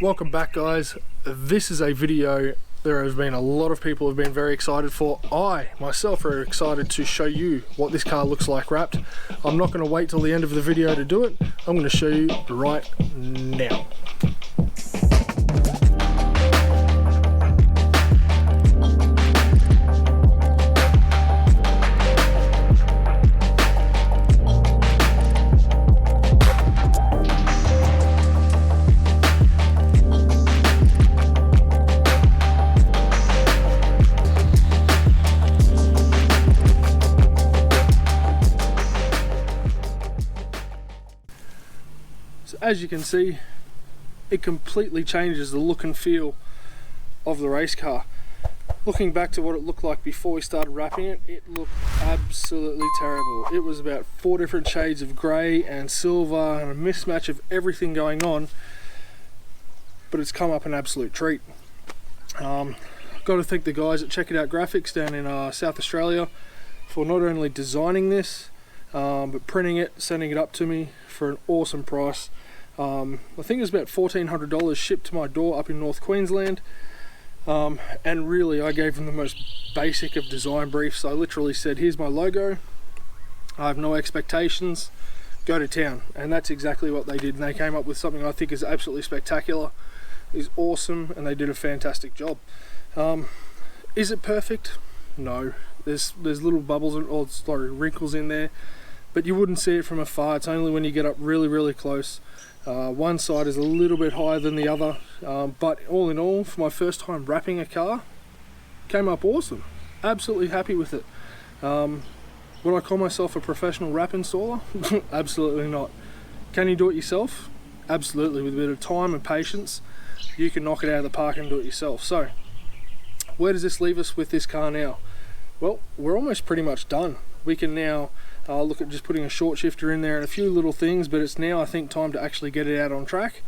Welcome back, guys. This is a video there has been a lot of people have been very excited for. I myself are excited to show you what this car looks like wrapped. I'm not going to wait till the end of the video to do it. I'm going to show you right now. So as you can see, it completely changes the look and feel of the race car. Looking back to what it looked like before we started wrapping it, it looked absolutely terrible. It was about 4 different shades of grey and silver and a mismatch of everything going on, but it's come up an absolute treat. I've got to thank the guys at Check It Out Graphics down in South Australia for not only designing this, but printing it, sending it up to me for an awesome price. I think it was about $1,400 shipped to my door up in North Queensland, and really I gave them the most basic of design briefs. I literally said, here's my logo, I have no expectations, go to town, and that's exactly what they did, and they came up with something I think is absolutely spectacular, is awesome, and they did a fantastic job. Is it perfect? No, there's little bubbles or sorry, wrinkles in there, but you wouldn't see it from afar. It's only when you get up really close. One side is a little bit higher than the other, but all in all, for my first time wrapping a car, came up awesome. Absolutely happy with it. Would I call myself a professional wrap installer? Absolutely not. Can you do it yourself? Absolutely. With a bit of time and patience, you can knock it out of the park and do it yourself. So where does this leave us with this car now? Well, we're almost pretty much done. We can now look at just putting a short shifter in there and a few little things, but it's now I think time to actually get it out on track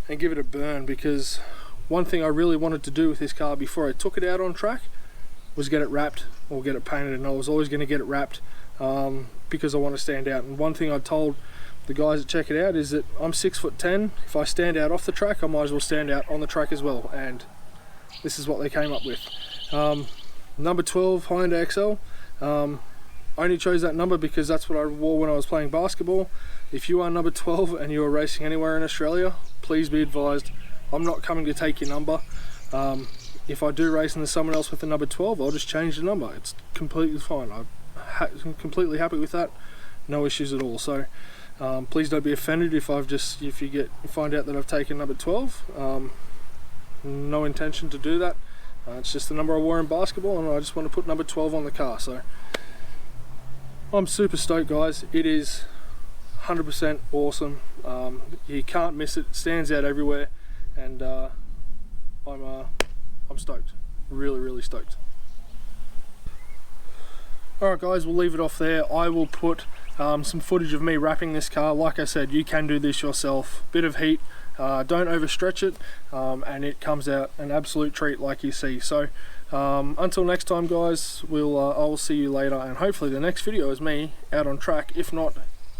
and give it a burn, because one thing I really wanted to do with this car before I took it out on track was get it wrapped or get it painted, and I was always going to get it wrapped because I want to stand out. And one thing I told the guys that Check It Out is that I'm 6'10". If I stand out off the track, I might as well stand out on the track as well, and this is what they came up with. Number 12 Hyundai XL. I only chose that number because that's what I wore when I was playing basketball. If you are number 12 and you are racing anywhere in Australia, please be advised, I'm not coming to take your number. If I do race and there's someone else with the number 12, I'll just change the number. It's completely fine. I'm completely happy with that. No issues at all. So please don't be offended if you find out that I've taken number 12. No intention to do that. It's just the number I wore in basketball, and I just want to put number 12 on the car. So I'm super stoked, guys. It is 100% awesome. You can't miss it. It stands out everywhere, and I'm stoked. Really stoked. Alright guys, we'll leave it off there. I will put some footage of me wrapping this car. Like I said, you can do this yourself. Bit of heat, don't overstretch it, and it comes out an absolute treat like you see. So until next time, guys, I will see you later, and hopefully the next video is me out on track, if not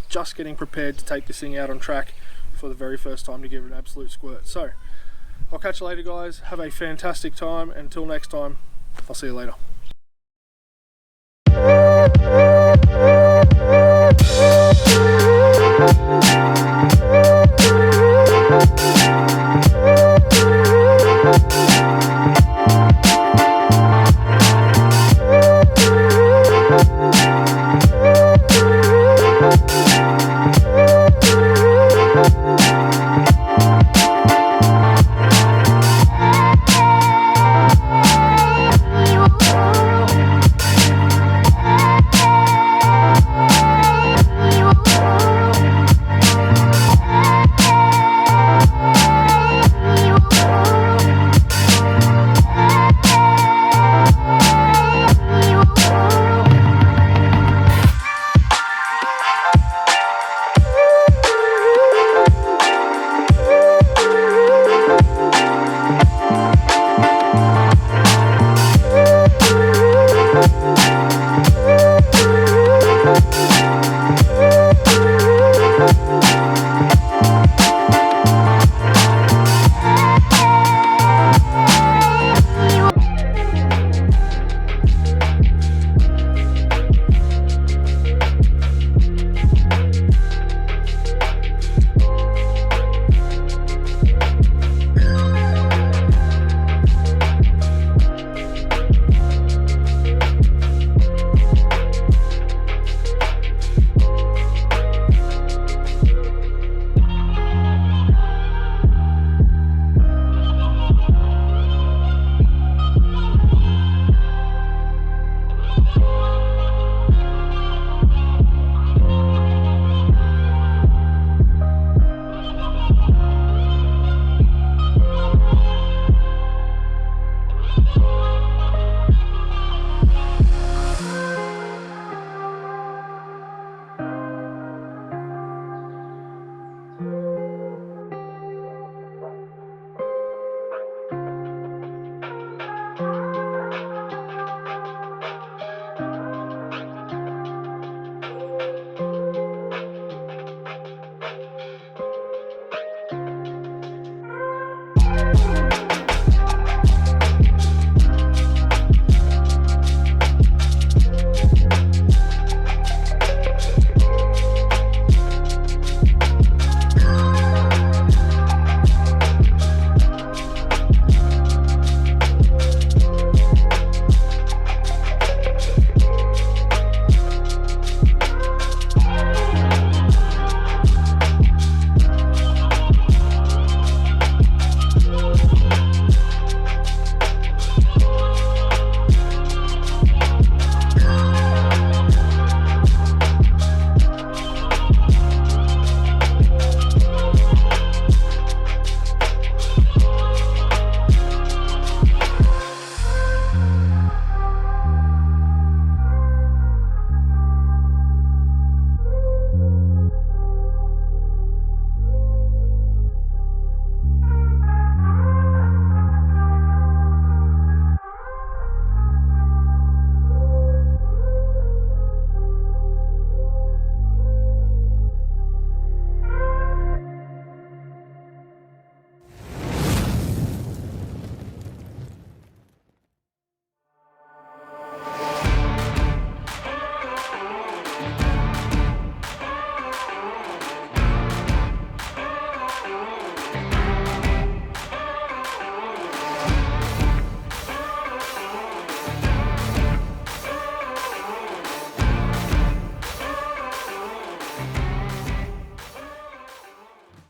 just getting prepared to take this thing out on track for the very first time to give it an absolute squirt. So I'll catch you later, guys. Have a fantastic time. Until next time, I'll see you later.